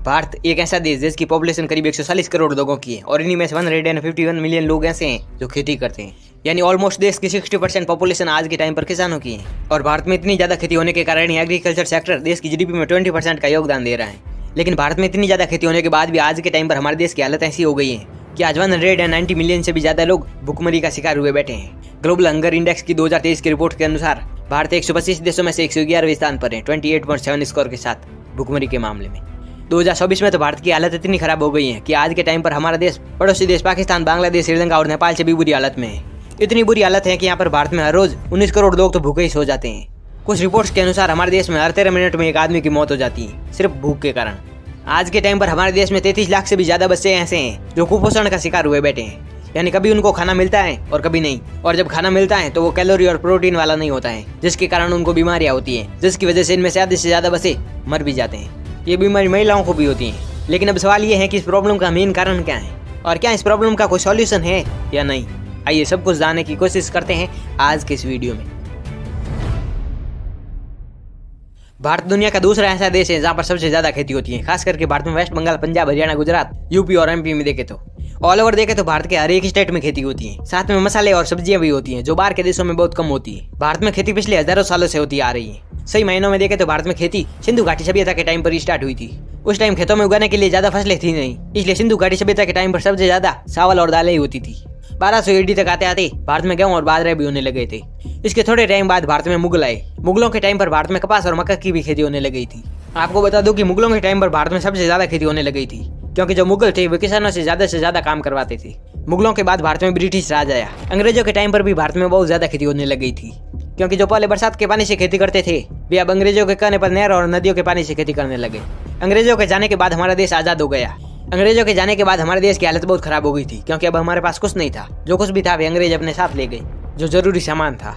भारत एक ऐसा देश जिसकी पॉपुलेशन करीब 140 करोड़ लोगों की है और इन्हीं में से 151 मिलियन लोग ऐसे हैं जो खेती करते हैं। यानी ऑलमोस्ट देश की 60% पॉपुलेशन आज के टाइम पर किसानों की है। और भारत में इतनी ज़्यादा खेती होने के कारण ही एग्रीकल्चर सेक्टर देश की जीडीपी में 20% का योगदान दे रहा है। लेकिन भारत में इतनी ज़्यादा खेती होने के बाद भी आज के टाइम पर हमारे देश की हालत ऐसी हो गई है कि आज 190 मिलियन से भी ज़्यादा लोग भुखमरी का शिकार हुए बैठे हैं। ग्लोबल हंगर इंडेक्स की 2023 की रिपोर्ट के अनुसार भारत 125 देशों में से 111वें स्थान पर है 28.7 स्कोर के साथ भुखमरी के मामले में। 2024 में तो भारत की हालत इतनी खराब हो गई है कि आज के टाइम पर हमारा देश पड़ोसी देश पाकिस्तान, बांग्लादेश, श्रीलंका और नेपाल से भी बुरी हालत में है। इतनी बुरी हालत है कि यहाँ पर भारत में हर रोज 19 करोड़ लोग तो भूखे ही सो जाते हैं। कुछ रिपोर्ट्स के अनुसार हमारे देश में हर 13 मिनट में एक आदमी की मौत हो जाती है सिर्फ भूख के कारण। आज के टाइम पर हमारे देश में 33 लाख से भी ज्यादा बच्चे ऐसे हैं जो कुपोषण का शिकार हुए बैठे हैं। यानी कभी उनको खाना मिलता है और कभी नहीं, और जब खाना मिलता है तो वो कैलोरी और प्रोटीन वाला नहीं होता है, जिसके कारण उनको बीमारियां होती हैं, जिसकी वजह से इनमें से आधे से ज्यादा बच्चे मर भी जाते हैं। ये बीमारी महिलाओं को भी होती है। लेकिन अब सवाल ये है कि इस प्रॉब्लम का मेन कारण क्या है और क्या इस प्रॉब्लम का कोई सॉल्यूशन है या नहीं। आइए सब कुछ जानने की कोशिश करते हैं आज के इस वीडियो में। भारत दुनिया का दूसरा ऐसा देश है जहाँ पर सबसे ज्यादा खेती होती है, खास करके भारत में वेस्ट बंगाल, पंजाब, हरियाणा, गुजरात, यूपी और एमपी में देखे तो ऑल ओवर देखे तो भारत के हर एक स्टेट में खेती होती है। साथ में मसाले और सब्जियां भी होती हैं जो बाहर के देशों में बहुत कम होती है। भारत में खेती पिछले हजारों सालों से होती आ रही है। सही मायनों में देखे तो भारत में खेती सिंधु घाटी सभ्यता के टाइम पर ही स्टार्ट हुई थी। उस टाइम खेतों में उगाने के लिए ज्यादा फसलें थी नहीं, इसलिए सिंधु घाटी सभ्यता के टाइम पर सबसे ज्यादा चावल और दालें ही होती थी। 1200 ईडी तक आते आते भारत में गेहूं और बाजरे भी होने लगे थे। इसके थोड़े टाइम बाद भारत में मुगल आए। मुगलों के टाइम पर भारत में कपास और मक्का की भी खेती होने लगी थी। आपको बता दूं कि मुगलों के टाइम पर भारत में सबसे ज्यादा खेती होने लगी थी, क्योंकि जो मुगल थे वे किसानों से ज्यादा काम करवाते थे। मुगलों के बाद भारत में ब्रिटिश राज आया। अंग्रेजों के टाइम पर भी भारत में बहुत ज्यादा खेती होने लगी थी, क्योंकि जो पहले बरसात के पानी से खेती करते थे वे अब अंग्रेजों के कहने पर नहर और नदियों के पानी से खेती करने लगे। अंग्रेजों के जाने के बाद हमारा देश आजाद हो गया। अंग्रेजों के जाने के बाद हमारे देश की हालत बहुत खराब हो गई थी, क्योंकि अब हमारे पास कुछ नहीं था। जो कुछ भी था वे अंग्रेज अपने साथ ले गए, जो जरूरी सामान था।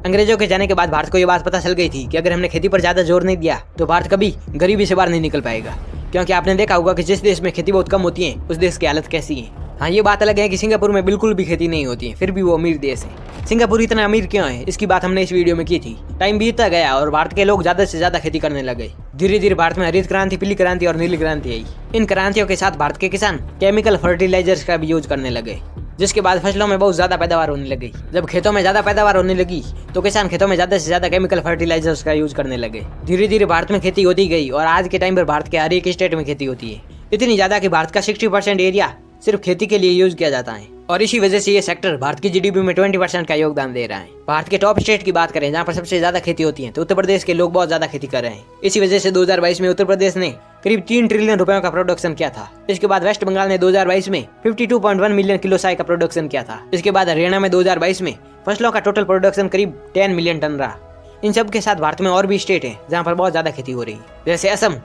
अंग्रेजों के जाने के बाद भारत को ये बात पता चल गई थी कि अगर हमने खेती पर ज्यादा जोर नहीं दिया तो भारत कभी गरीबी से बाहर नहीं निकल पाएगा। क्योंकि आपने देखा होगा कि जिस देश में खेती बहुत कम होती है उस देश की हालत कैसी है। हाँ, ये बात अलग है कि सिंगापुर में बिल्कुल भी खेती नहीं होती है, फिर भी वो अमीर देश है। सिंगापुर इतना अमीर क्यों है, इसकी बात हमने इस वीडियो में की थी। टाइम बीतता गया और भारत के लोग ज्यादा से ज्यादा खेती करने लगे। धीरे धीरे भारत में हरित क्रांति, पीली क्रांति और नीली क्रांति आई। इन क्रांतियों के साथ भारत के किसान केमिकल फर्टिलाइजर्स का भी यूज करने लगे, जिसके बाद फसलों में बहुत ज्यादा पैदावार होने लगी। जब खेतों में ज्यादा पैदावार होने लगी तो किसान खेतों में ज्यादा से ज्यादा केमिकल फर्टिलाइजर्स का यूज करने लगे। धीरे धीरे भारत में खेती होती गई और आज के टाइम पर भारत के हर एक स्टेट में खेती होती है। इतनी ज्यादा कि भारत का 60% एरिया सिर्फ खेती के लिए यूज किया जाता है और इसी वजह से ये सेक्टर भारत की जीडीपी में 20% का योगदान दे रहा है। भारत के टॉप स्टेट की बात करें जहाँ पर सबसे ज्यादा खेती होती है तो उत्तर प्रदेश के लोग बहुत ज्यादा खेती कर रहे हैं। इसी वजह से 2022 में उत्तर प्रदेश ने करीब 3 ट्रिलियन रुपयों का प्रोडक्शन किया था। इसके बाद वेस्ट बंगाल ने 2022 में 52.1 मिलियन किलो चाय का प्रोडक्शन किया था। इसके बाद हरियाणा में 2022 में फसलों का टोटल प्रोडक्शन करीब 10 मिलियन टन रहा। इन सब के साथ भारत में और भी स्टेट है जहाँ पर बहुत ज्यादा खेती हो रही है, जैसे असम,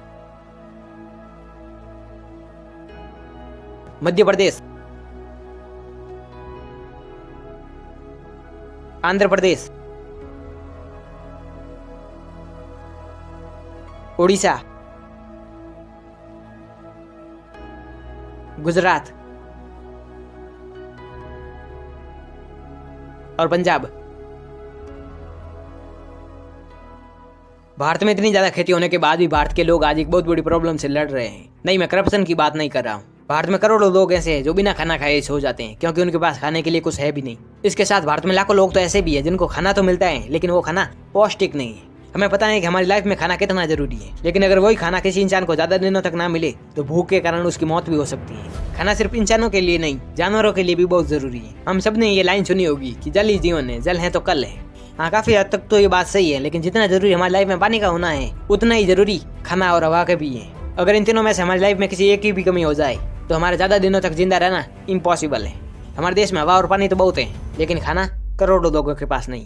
मध्य प्रदेश, आंध्र प्रदेश, ओडिशा, गुजरात और पंजाब। भारत में इतनी ज्यादा खेती होने के बाद भी भारत के लोग आज एक बहुत बड़ी प्रॉब्लम से लड़ रहे हैं। नहीं, मैं करप्शन की बात नहीं कर रहा हूँ। भारत में करोड़ों लोग ऐसे हैं जो बिना खाना खाए सो जाते हैं, क्योंकि उनके पास खाने के लिए कुछ है भी नहीं। इसके साथ भारत में लाखों लोग तो ऐसे भी हैं जिनको खाना तो मिलता है लेकिन वो खाना पौष्टिक नहीं है। हमें पता है कि हमारी लाइफ में खाना कितना जरूरी है, लेकिन अगर वही खाना किसी इंसान को ज्यादा दिनों तक ना मिले तो भूख के कारण उसकी मौत भी हो सकती है। खाना सिर्फ इंसानों के लिए नहीं, जानवरों के लिए भी बहुत जरूरी है। हम सब ने ये लाइन सुनी होगी कि जल ही जीवन है, जल है तो कल है। हाँ, काफी हद तक तो ये बात सही है, लेकिन जितना जरूरी हमारी लाइफ में पानी का होना है उतना ही जरूरी खाना और हवा का भी है। अगर इन तीनों में से हमारी लाइफ में किसी एक की भी कमी हो जाए तो हमारे ज्यादा दिनों तक जिंदा रहना इम्पॉसिबल है। हमारे देश में हवा और पानी तो बहुत है, लेकिन खाना करोड़ों लोगों के पास नहीं।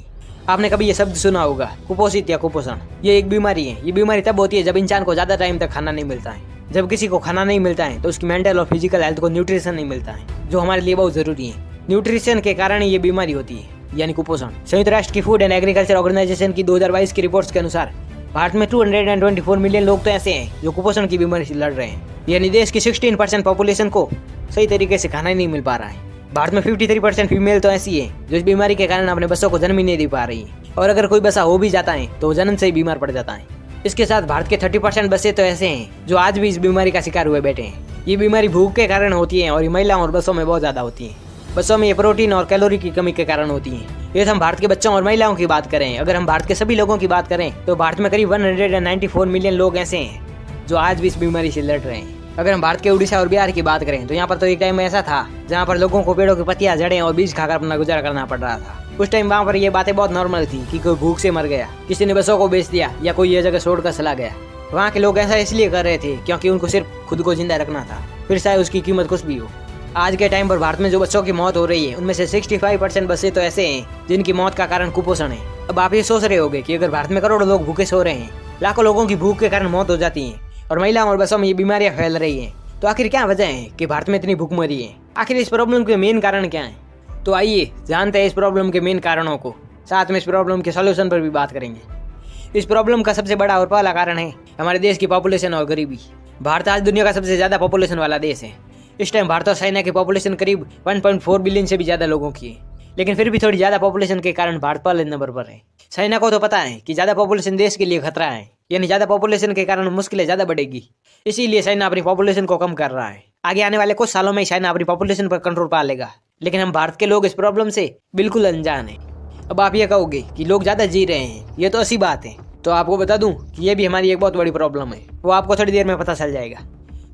आपने कभी ये शब्द सुना होगा, कुपोषित या कुपोषण। ये एक बीमारी है। ये बीमारी तब होती है जब इंसान को ज्यादा टाइम तक खाना नहीं मिलता है। जब किसी को खाना नहीं मिलता है तो उसकी मेंटल और फिजिकल हेल्थ को न्यूट्रिशन नहीं मिलता है, जो हमारे लिए बहुत जरूरी है। न्यूट्रिशन के कारण ये बीमारी होती है, यानी कुपोषण। संयुक्त राष्ट्र की फूड एंड एग्रीकल्चर ऑर्गेनाइजेशन की 2022 की रिपोर्ट्स के अनुसार भारत में 224 मिलियन लोग तो ऐसे हैं जो कुपोषण की बीमारी से लड़ रहे हैं। यानी देश की 16% पॉपुलेशन को सही तरीके से खाना ही नहीं मिल पा रहा है। भारत में 53% फीमेल तो ऐसी है जो इस बीमारी के कारण अपने बच्चों को जन्म ही नहीं दे पा रही है, और अगर कोई बच्चा हो भी जाता है तो वो जन्म से ही बीमार पड़ जाता है। इसके साथ भारत के 30% बसें तो ऐसे हैं जो आज भी इस बीमारी का शिकार हुए बैठे हैं। ये बीमारी भूख के कारण होती है और ये महिलाओं और बसों में बहुत ज़्यादा होती है। बसों में ये प्रोटीन और कैलोरी की कमी के कारण होती है। ये तो हम भारत के बच्चों और महिलाओं की बात करें। अगर हम भारत के सभी लोगों की बात करें तो भारत में करीब 194 मिलियन लोग ऐसे हैं जो आज भी इस बीमारी से लड़ रहे हैं। अगर हम भारत के उड़ीसा और बिहार की बात करें तो यहाँ पर तो एक टाइम ऐसा था जहाँ पर लोगों को पेड़ों की पत्तियां, जड़ें और बीज खाकर अपना गुजारा करना पड़ रहा था। उस टाइम वहाँ पर ये बातें बहुत नॉर्मल थी कि कोई भूख से मर गया, किसी ने बसों को बेच दिया या कोई ये जगह छोड़कर चला गया। वहाँ के लोग ऐसा इसलिए कर रहे थे क्योंकि उनको सिर्फ खुद को जिंदा रखना था, फिर चाहे उसकी कीमत कुछ भी हो। आज के टाइम पर भारत में जो बच्चों की मौत हो रही है उनमें से 65% बच्चे तो ऐसे हैं जिनकी मौत का कारण कुपोषण है। अब आप ये सोच रहे होंगे कि अगर भारत में करोड़ों लोग भूखे सो रहे हैं, लाखों लोगों की भूख के कारण मौत हो जाती है और महिलाओं और बच्चों में ये बीमारियां फैल रही हैं, तो आखिर क्या वजह है कि भारत में इतनी भूखमरी है? आखिर इस प्रॉब्लम के मेन कारण क्या है? तो आइए जानते हैं इस प्रॉब्लम के मेन कारणों को, साथ में इस प्रॉब्लम के सॉल्यूशन पर भी बात करेंगे। इस प्रॉब्लम का सबसे बड़ा और पहला कारण है हमारे देश की पॉपुलेशन और गरीबी। भारत आज दुनिया का सबसे ज्यादा पॉपुलेशन वाला देश है। इस टाइम भारत और चाइना की पॉपुलेशन करीब 1.4 बिलियन से भी ज्यादा लोगों की है, लेकिन फिर भी थोड़ी ज्यादा पॉपुलेशन के कारण भारत पहले नंबर पर है। चाइना को तो पता है कि ज्यादा पॉपुलेशन देश के लिए खतरा है, यानी ज्यादा पॉपुलेशन के कारण मुश्किलें ज्यादा बढ़ेगी, इसीलिए चाइना अपनी पॉपुलेशन को कम कर रहा है। आगे आने वाले कुछ सालों में चाइना अपनी पॉपुलेशन पर कंट्रोल पा लेगा, लेकिन हम भारत के लोग इस प्रॉब्लम से बिल्कुल अनजान है। अब आप ये कहोगे कि लोग ज्यादा जी रहे हैं, ये तो अच्छी बात है। तो आपको बता दूं कि ये भी हमारी एक बहुत बड़ी प्रॉब्लम है, वो आपको थोड़ी देर में पता चल जाएगा।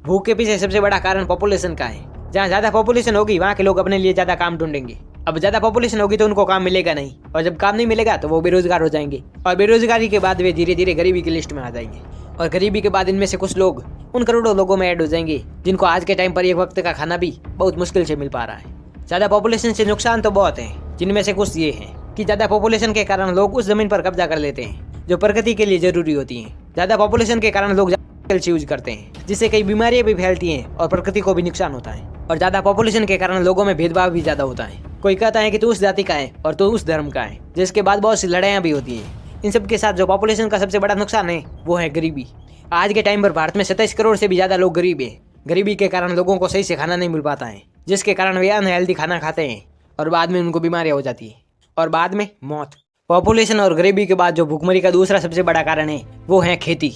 भूख के पीछे सबसे बड़ा कारण पॉपुलेशन का है। जहाँ ज्यादा पॉपुलेशन होगी वहाँ के लोग अपने लिए ज्यादा काम ढूंढेंगे। अब ज्यादा पॉपुलेशन होगी तो उनको काम मिलेगा नहीं, और जब काम नहीं मिलेगा तो वो बेरोजगार हो जाएंगे, और बेरोजगारी के बाद वे धीरे धीरे गरीबी की लिस्ट में आ जाएंगे, और गरीबी के बाद इनमें से कुछ लोग उन करोड़ों लोगों में ऐड हो जाएंगे जिनको आज के टाइम पर एक वक्त का खाना भी बहुत मुश्किल से मिल पा रहा है। ज्यादा पॉपुलेशन से नुकसान तो बहुत है, जिनमें से कुछ ये है कि ज्यादा पॉपुलेशन के कारण लोग उस जमीन पर कब्जा कर लेते हैं जो प्रकृति के लिए जरूरी होती है। ज्यादा पॉपुलेशन के कारण लोग यूज करते हैं, जिससे कई बीमारियां भी फैलती हैं और प्रकृति को भी नुकसान होता है। और ज्यादा पॉपुलेशन के कारण लोगों में भेदभाव भी ज्यादा होता है। कोई कहता है कि तू उस जाति का है और तू उस धर्म का है, जिसके बाद बहुत सी लड़ाइयां भी होती हैं। इन सब के साथ जो पॉपुलेशन का सबसे बड़ा नुकसान है वो है गरीबी। आज के टाइम पर भारत में 27 करोड़ से भी ज्यादा लोग गरीब हैं। गरीबी के कारण लोगों को सही से खाना नहीं मिल पाता है, जिसके कारण वे अनहेल्दी खाना खाते हैं और बाद में उनको बीमारियां हो जाती है और बाद में मौत। पॉपुलेशन और गरीबी के बाद जो भूखमरी का दूसरा सबसे बड़ा कारण है वो है खेती।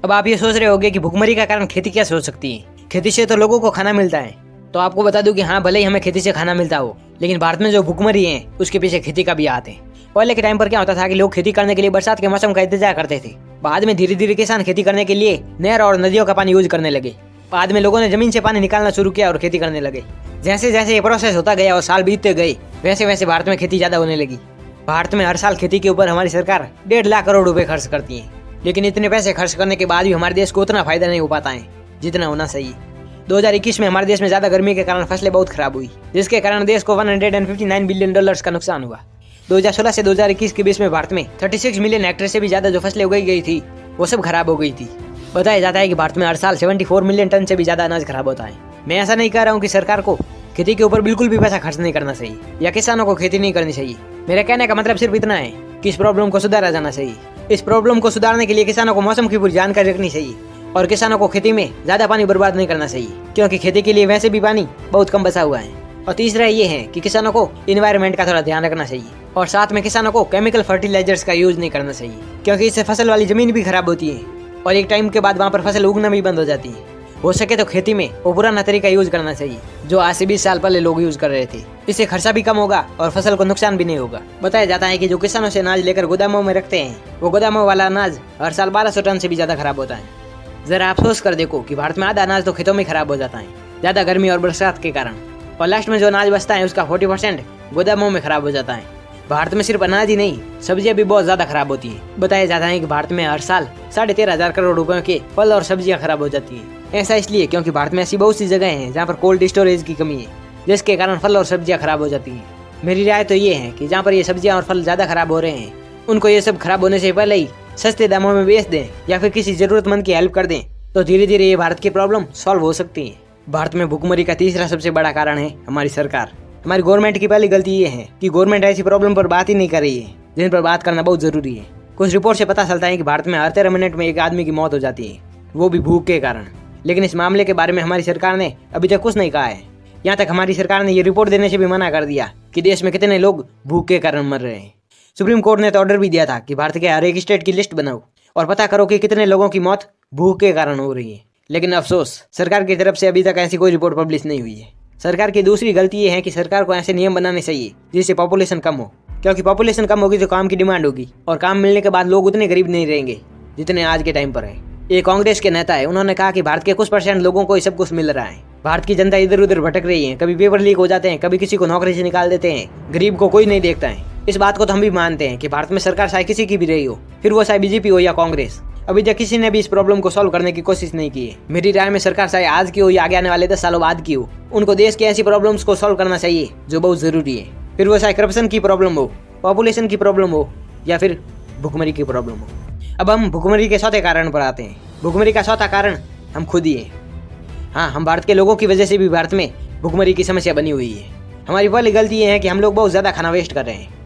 अब आप ये सोच रहे होंगे कि भूखमरी का कारण खेती कैसे हो सकती है? खेती से तो लोगों को खाना मिलता है। तो आपको बता दूं कि हाँ, भले ही हमें खेती से खाना मिलता हो, लेकिन भारत में जो भूखमरी है उसके पीछे खेती का भी हाथ है। पहले के टाइम पर क्या होता था कि लोग खेती करने के लिए बरसात के मौसम का इंतजार करते थे। बाद में धीरे धीरे किसान खेती करने के लिए नहर और नदियों का पानी यूज करने लगे। बाद में लोगों ने जमीन से पानी निकालना शुरू किया और खेती करने लगे। जैसे जैसे ये प्रोसेस होता गया और साल बीतते गए, वैसे वैसे भारत में खेती ज्यादा होने लगी। भारत में हर साल खेती के ऊपर हमारी सरकार 1.5 लाख करोड़ रुपए खर्च करती है, लेकिन इतने पैसे खर्च करने के बाद भी हमारे देश को उतना फायदा नहीं हो पाता है जितना होना चाहिए। 2021 में हमारे देश में ज्यादा गर्मी के कारण फसलें बहुत खराब हुई, जिसके कारण देश को $159 बिलियन का नुकसान हुआ। 2016 से 2021 के बीच में भारत में 36 मिलियन हेक्टेयर से भी ज्यादा जो फसलें उगाई गई थी वो सब खराब हो गई थी। बताया जाता है कि भारत में हर साल 74 मिलियन टन से भी ज्यादा अनाज खराब होता है। मैं ऐसा नहीं कह रहा हूँ कि सरकार को खेती के ऊपर बिल्कुल भी पैसा खर्च नहीं करना चाहिए या किसानों को खेती नहीं करनी चाहिए। मेरा कहने का मतलब सिर्फ इतना है कि इस प्रॉब्लम को सुधारा जाना चाहिए। इस प्रॉब्लम को सुधारने के लिए किसानों को मौसम की पूरी जानकारी रखनी चाहिए और किसानों को खेती में ज्यादा पानी बर्बाद नहीं करना चाहिए, क्योंकि खेती के लिए वैसे भी पानी बहुत कम बचा हुआ है। और तीसरा ये है कि किसानों को इन्वायरमेंट का थोड़ा ध्यान रखना चाहिए, और साथ में किसानों को केमिकल फर्टिलाइजर्स का यूज नहीं करना चाहिए, क्योंकि इससे फसल वाली जमीन भी खराब होती है और एक टाइम के बाद वहाँ पर फसल उगना भी बंद हो जाती है। हो सके तो खेती में वो पुराना तरीका यूज करना चाहिए जो आज से 20 साल पहले लोग यूज कर रहे थे। इससे खर्चा भी कम होगा और फसल को नुकसान भी नहीं होगा। बताया जाता है कि जो किसानों से अनाज लेकर गोदामों में रखते हैं, वो गोदामों वाला अनाज हर साल 1200 टन से भी ज्यादा खराब होता है। जरा आप सोच कर देखो कि भारत में आधा अनाज तो खेतों में खराब हो जाता है ज्यादा गर्मी और बरसात के कारण, और लास्ट में जो अनाज बचता है उसका 40% गोदामों में खराब हो जाता है। भारत में सिर्फ अनाज ही नहीं, सब्जियां भी बहुत ज्यादा खराब होती हैं। बताया जाता है कि भारत में हर साल 13,500 करोड़ रुपए के फल और सब्जियां खराब हो जाती हैं। ऐसा इसलिए क्योंकि भारत में ऐसी बहुत सी जगह हैं जहाँ पर कोल्ड स्टोरेज की कमी है, जिसके कारण फल और सब्जियां खराब हो जाती हैं। मेरी राय तो ये है कि जहाँ पर ये सब्जियां और फल ज्यादा खराब हो रहे हैं, उनको ये सब खराब होने से पहले ही सस्ते दामों में बेच दें या फिर किसी जरूरतमंद की हेल्प कर दें, तो धीरे धीरे ये भारत की प्रॉब्लम सॉल्व हो सकती है। भारत में भूखमरी का तीसरा सबसे बड़ा कारण है हमारी सरकार। हमारी गवर्नमेंट की पहली गलती ये है कि गवर्नमेंट ऐसी प्रॉब्लम पर बात ही नहीं कर रही है जिन पर बात करना बहुत जरूरी है। कुछ रिपोर्ट से पता चलता है कि भारत में हर 13 मिनट में एक आदमी की मौत हो जाती है, वो भी भूख के कारण। लेकिन इस मामले के बारे में हमारी सरकार ने अभी तक कुछ नहीं कहा है। यहाँ तक हमारी सरकार ने ये रिपोर्ट देने से भी मना कर दिया कि देश में कितने लोग भूख के कारण मर रहे हैं। सुप्रीम कोर्ट ने तो ऑर्डर भी दिया था कि भारत के हर एक स्टेट की लिस्ट बनाओ और पता करो कि कितने लोगों की मौत भूख के कारण हो रही है। लेकिन अफसोस, सरकार की तरफ से अभी तक ऐसी कोई रिपोर्ट पब्लिश नहीं हुई है। सरकार की दूसरी गलती ये है कि सरकार को ऐसे नियम बनाने चाहिए जिससे पॉपुलेशन कम हो, क्योंकि पॉपुलेशन कम होगी तो काम की डिमांड होगी, और काम मिलने के बाद लोग उतने गरीब नहीं रहेंगे जितने आज के टाइम पर है। एक कांग्रेस के नेता है, उन्होंने कहा कि भारत के कुछ % लोगों को ये सब कुछ मिल रहा है। भारत की जनता इधर उधर भटक रही है, कभी पेपर लीक हो जाते हैं, कभी किसी को नौकरी से निकाल देते हैं, गरीब को कोई नहीं देखता है। इस बात को तो हम भी मानते हैं कि भारत में सरकार चाहे किसी की भी रही हो, फिर वो चाहे बीजेपी हो या कांग्रेस, अभी तक किसी ने भी इस प्रॉब्लम को सॉल्व करने की कोशिश नहीं की है। मेरी राय में सरकार चाहे आज की हो या आगे आने वाले 10 सालों बाद की हो, उनको देश की ऐसी प्रॉब्लम्स को सॉल्व करना चाहिए जो बहुत जरूरी है। फिर वो चाहे करप्शन की प्रॉब्लम हो, पॉपुलेशन की प्रॉब्लम हो या फिर भुखमरी की प्रॉब्लम हो। अब हम भुखमरी के चौथे कारण पर आते हैं। भुखमरी का चौथा कारण हम खुद ही हैं। हाँ, हम भारत के लोगों की वजह से भी भारत में भुखमरी की समस्या बनी हुई है। हमारी पहली गलती ये है कि हम लोग बहुत ज्यादा खाना वेस्ट कर रहे हैं।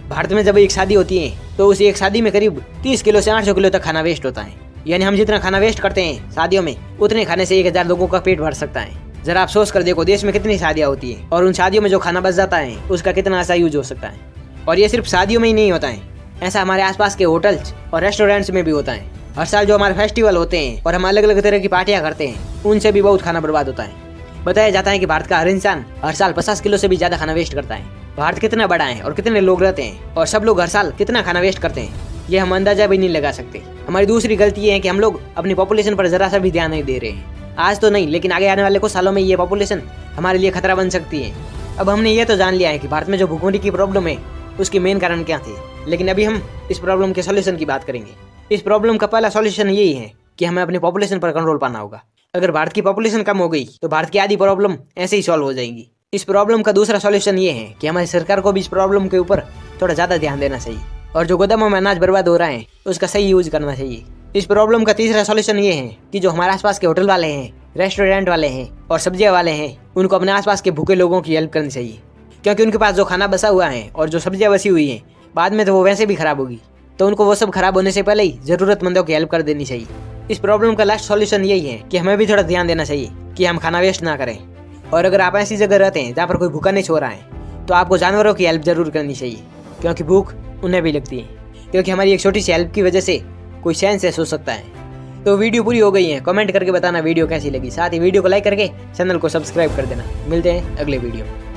भारत में जब एक शादी होती है तो उस एक शादी में करीब 30 किलो से 800 किलो तक खाना वेस्ट होता है। यानी हम जितना खाना वेस्ट करते हैं शादियों में, उतने खाने से 1000 लोगों का पेट भर सकता है। जरा आप सोच कर देखो, देश में कितनी शादियां होती है और उन शादियों में जो खाना बच जाता है उसका कितना अच्छा यूज हो सकता है। और ये सिर्फ शादियों में ही नहीं होता है, ऐसा हमारे आसपास के होटल्स और रेस्टोरेंट्स में भी होता है। हर साल जो हमारे फेस्टिवल होते हैं और हम अलग अलग तरह की पार्टियां करते हैं, उनसे भी बहुत खाना बर्बाद होता है। बताया जाता है कि भारत का हर इंसान हर साल 50 किलो से भी ज्यादा खाना वेस्ट करता है। भारत कितना बड़ा है और कितने लोग रहते हैं और सब लोग हर साल कितना खाना वेस्ट करते हैं, ये हम अंदाजा भी नहीं लगा सकते। हमारी दूसरी गलती ये है कि हम लोग अपनी पॉपुलेशन पर जरा सा भी ध्यान नहीं दे रहे हैं। आज तो नहीं, लेकिन आगे आने वाले कुछ सालों में ये पॉपुलेशन हमारे लिए खतरा बन सकती है। अब हमने ये तो जान लिया है कि भारत में जो भुखमरी की प्रॉब्लम है उसके मेन कारण क्या थे, लेकिन अभी हम इस प्रॉब्लम के सॉल्यूशन की बात करेंगे। इस प्रॉब्लम का पहला सॉल्यूशन यही है कि हमें अपनी पॉपुलेशन पर कंट्रोल पाना होगा। अगर भारत की पॉपुलेशन कम हो गई तो भारत की आधी प्रॉब्लम ऐसे ही सॉल्व हो जाएगी। इस प्रॉब्लम का दूसरा सॉल्यूशन ये है कि हमारी सरकार को भी इस प्रॉब्लम के ऊपर थोड़ा ज्यादा ध्यान देना चाहिए और जो गोदामों में अनाज बर्बाद हो रहा है उसका सही यूज करना चाहिए। इस प्रॉब्लम का तीसरा सॉल्यूशन ये है कि जो हमारे आसपास के होटल वाले हैं, रेस्टोरेंट वाले हैं और सब्जियां वाले हैं, उनको अपने आसपास के भूखे लोगों की हेल्प करनी चाहिए, क्योंकि उनके पास जो खाना बचा हुआ है और जो सब्जियां बची हुई हैं बाद में तो वो वैसे भी खराब होगी, तो उनको वो सब खराब होने से पहले ही जरूरतमंदों की हेल्प कर देनी चाहिए। इस प्रॉब्लम का लास्ट सॉल्यूशन यही है कि हमें भी थोड़ा ध्यान देना चाहिए कि हम खाना वेस्ट ना करें। और अगर आप ऐसी जगह रहते हैं जहाँ पर कोई भूखा नहीं सो रहा है तो आपको जानवरों की हेल्प जरूर करनी चाहिए, क्योंकि भूख उन्हें भी लगती है, क्योंकि हमारी एक छोटी सी हेल्प की वजह से कोई चैन से सो सकता है। तो वीडियो पूरी हो गई है, कमेंट करके बताना वीडियो कैसी लगी, साथ ही वीडियो को लाइक करके चैनल को सब्सक्राइब कर देना। मिलते हैं अगले वीडियो में।